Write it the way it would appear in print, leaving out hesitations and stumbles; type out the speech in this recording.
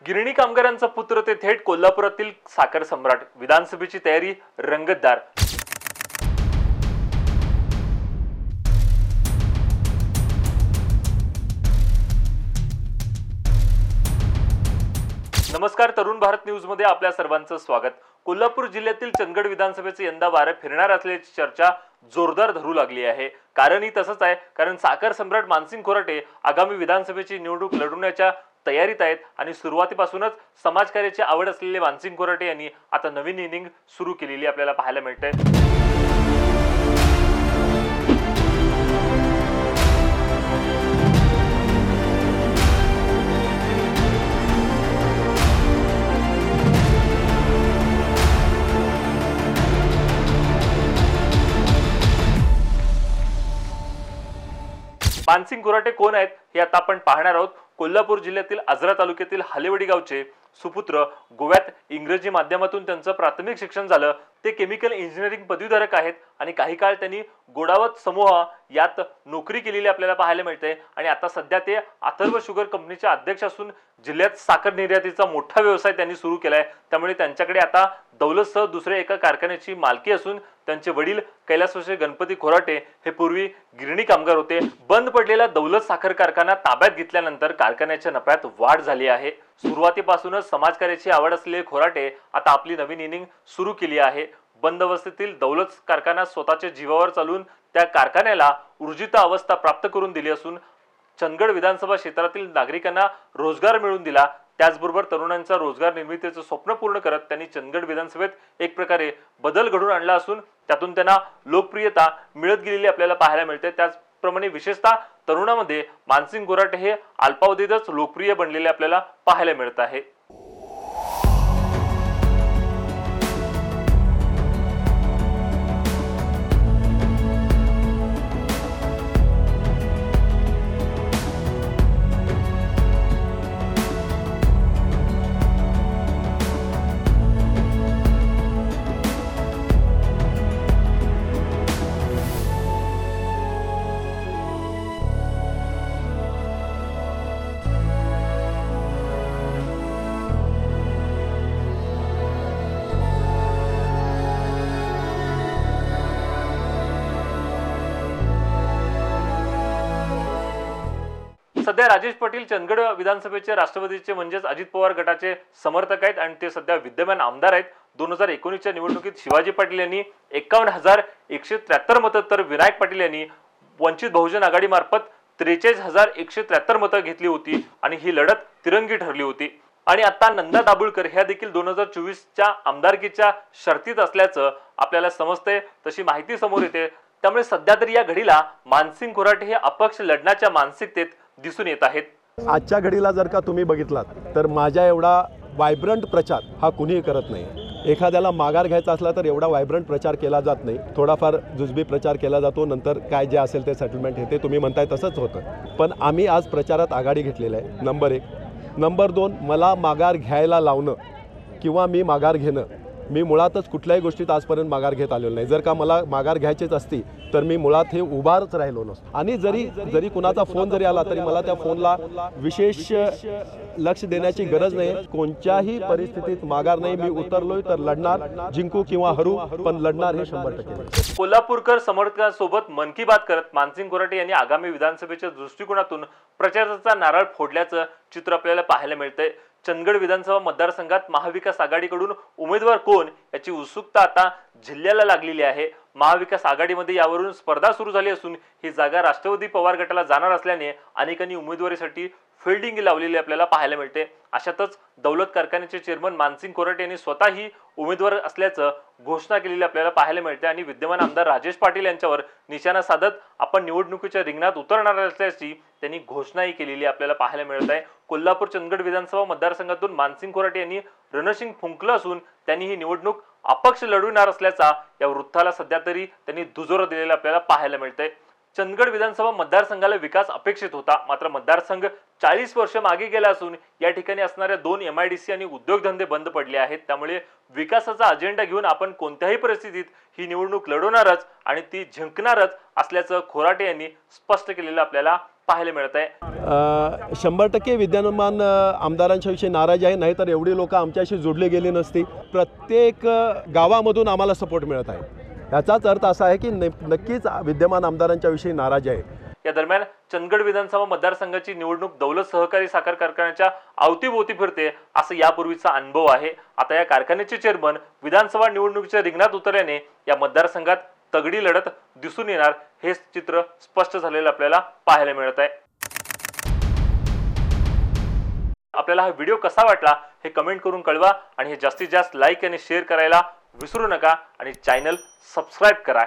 गिरणी कामगारांचा पुत्र ते थेट कोल्हापुरातील साखर सम्राट. विधानसभेची तयारी रंगतदार. नमस्कार, तरुण भारत न्यूज मध्ये आपल्या सर्वांचं स्वागत. कोल्हापूर जिल्ह्यातील चंदगड विधानसभेचे यंदा वारे फिरणार असल्याची चर्चा जोरदार धरू लागली आहे. कारणही तसंच आहे, कारण साखर सम्राट मानसिंग खोराटे आगामी विधानसभेची निवडणूक लढवण्याच्या तयारीत आहेत आणि सुरुवातीपासूनच समाजकार्याची आवड असलेले मानसिंग खोराटे यांनी आता नवीन इनिंग सुरू केलेली आपल्याला पाहायला मिळते. मानसिंग खोराटे कोण आहेत हे आता आपण पाहणार आहोत. कोल्हापूर जिल्ह्यातील आजरा तालुक्यातील हालेवाडी गावचे सुपुत्र. गोव्यात इंग्रजी माध्यमातून त्यांचं प्राथमिक शिक्षण झालं. ते केमिकल इंजिनिअरिंग पदवीधारक आहेत आणि काही काळ त्यांनी गोडावत समूह यात नोकरी केलेली आपल्याला पाहायला मिळते आणि आता सध्या ते अथर्व शुगर कंपनीचे अध्यक्ष असून जिल्ह्यात साखर निर्यातीचा मोठा व्यवसाय त्यांनी सुरू केलाय. त्यामुळे त्यांच्याकडे आता दौलतसह दुसऱ्या एका कारखान्याची मालकी असून त्यांचे वडील कैलासवासी गणपती खोराटे हे पूर्वी गिरणी कामगार होते. बंद पडलेला दौलत साखर कारखाना ताब्यात घेतल्यानंतर कारखान्याच्या नफ्यात वाढ झाली आहे. सुरुवातीपासूनच समाजकार्याची आवड असलेले खोराटे आता आपली नवीन इनिंग सुरू केली आहे. बंद अवस्थेतील दौलत कारखाना स्वतःच्या जीवावर चालून त्या कारखान्याला ऊर्जित अवस्था प्राप्त करून दिली असून चंदगड विधानसभा क्षेत्रातील नागरिकांना रोजगार मिळवून दिला. त्याचबरोबर तरुणांचा रोजगार निर्मितीचं स्वप्न पूर्ण करत त्यांनी चंदगड विधानसभेत एक प्रकारे बदल घडवून आणला असून त्यातून त्यांना लोकप्रियता मिळत गेलेली आपल्याला पाहायला मिळते. त्याचप्रमाणे विशेषतः तरुणांमध्ये मानसिंग खोराटे हे अल्पावधीतच लोकप्रिय बनलेले आपल्याला पाहायला मिळत आहे. सध्या राजेश पाटील चंदगड विधानसभेचे राष्ट्रवादीचे म्हणजेच अजित पवार गटाचे समर्थक आहेत आणि ते सध्या विद्यमान आमदार आहेत. 2019च्या निवडणुकीत शिवाजी पाटील यांनी 51,173 मतं तर विनायक पाटील यांनी वंचित बहुजन आघाडी मार्फत 43,173 मतं घेतली होती आणि ही लढत तिरंगी ठरली होती. आणि आता नंदा दाभोळकर ह्या देखील 2024च्या आमदारकीच्या शर्तीत असल्याचं आपल्याला समजते, तशी माहिती समोर येते. त्यामुळे सध्या तरी या घडीला मानसिंग खोराटे हे अपक्ष लढण्याच्या मानसिकतेत दिसून येत आहेत. आजच्या घडीला जर का तुम्ही बघितलात तर माझ्या एवढा वायब्रंट प्रचार हा कुणीही करत नाही. एखाद्याला माघार घ्यायचा असला तर एवढा वायब्रंट प्रचार केला जात नाही. थोडाफार जुजबी प्रचार केला जातो, नंतर काय जे असेल ते सेटलमेंट हे ते तुम्ही म्हणताय तसंच होतं. पण आम्ही आज प्रचारात आघाडी घेतलेलं आहे, नंबर 1. नंबर 2, मला माघार घ्यायला लावणं किंवा मी माघार घेणं, मी मुळातच कुठल्याही गोष्टीत आजपर्यंत माघार घेत आलेलो नाही. जर का मला माघार घ्यायचीच असती तर मी मुळात हे उभारच राहिलो नसतो. आणि जरी कुणाचा फोन जरी आला तरी मला त्या फोनला विशेष लक्ष देण्याची गरज नाही. कोणत्याही परिस्थितीत माघार नाही. मी उतरलोय तर लढणार, जिंकू किंवा हरू, पण लढणार हे 100%. कोल्हापूरकर समर्थकांसोबत मन की बात करत मानसिंग खोराटे यांनी आगामी विधानसभेच्या दृष्टिकोनातून प्रचाराचा नारळ फोडल्याचं चित्र आपल्याला पाहायला मिळतंय. चंदगड विधानसभा मतदारसंघात महाविकास आघाडीकडून उमेदवार कोण याची उत्सुकता आता जिल्ह्याला लागलेली आहे. महाविकास आघाडीमध्ये यावरून स्पर्धा सुरू झाली असून ही जागा राष्ट्रवादी पवार गटाला जाणार असल्याने अनेकांनी उमेदवारीसाठी फिल्डिंग लावलेली आपल्याला पाहायला मिळते. अशातच दौलत कारखान्याचे चेअरमन मानसिंग खोराटे यांनी स्वतःही उमेदवार असल्याचं घोषणा केलेली आपल्याला पाहायला मिळते आणि विद्यमान आमदार राजेश पाटील यांच्यावर निशाणा साधत आपण निवडणुकीच्या रिंगणात उतरणार असल्याची त्यांनी घोषणाही केलेली आपल्याला पाहायला मिळत आहे. कोल्हापूर चंदगड विधानसभा मतदारसंघातून मानसिंग खोराटे यांनी रणशिंग फुंकलं असून त्यांनी ही निवडणूक अपक्ष लढवणार असल्याचा या वृत्ताला सध्या तरी त्यांनी दुजोरा दिलेला आपल्याला पाहायला मिळतंय. चंदगड विधानसभा मतदारसंघाला विकास अपेक्षित होता, मात्र मतदारसंघ 40 वर्ष मागे गेला असून या ठिकाणी असणाऱ्या 2 MIDC आणि उद्योगधंदे बंद पडले आहेत. त्यामुळे विकासाचा अजेंडा घेऊन आपण कोणत्याही परिस्थितीत ही निवडणूक लढवणारच आणि ती जिंकणारच असल्याचं खोराटे यांनी स्पष्ट केलेलं आपल्याला पाहायला मिळत आहे. 100% विद्यमान आमदारांच्या विषयी नाराज आहे, नाहीतर एवढी लोक आमच्याशी जोडली गेली नसती. प्रत्येक गावामधून आम्हाला सपोर्ट मिळत आहे. याचाच अर्थ असा आहे की नक्कीच विद्यमान आमदारांच्या विषयी नाराज आहे. या दरम्यान चंदगड विधानसभा मतदारसंघाची निवडणूक दौलत सहकारी साखर कारखान्याच्या अवतीभोवती फिरते असं यापूर्वीचा अनुभव आहे. आता या कारखान्याचे चेअरमन विधानसभा निवडणुकीच्या रिंगणात उतरल्याने या मतदारसंघात तगडी लढत दिसून येणार हे चित्र स्पष्ट झालेलं आपल्याला पाहायला मिळत आहे. आपल्याला हा व्हिडिओ कसा वाटला हे कमेंट करून कळवा आणि हे जास्तीत जास्त लाईक आणि शेअर करायला विसरू नका आणि चॅनल सबस्क्राईब करा.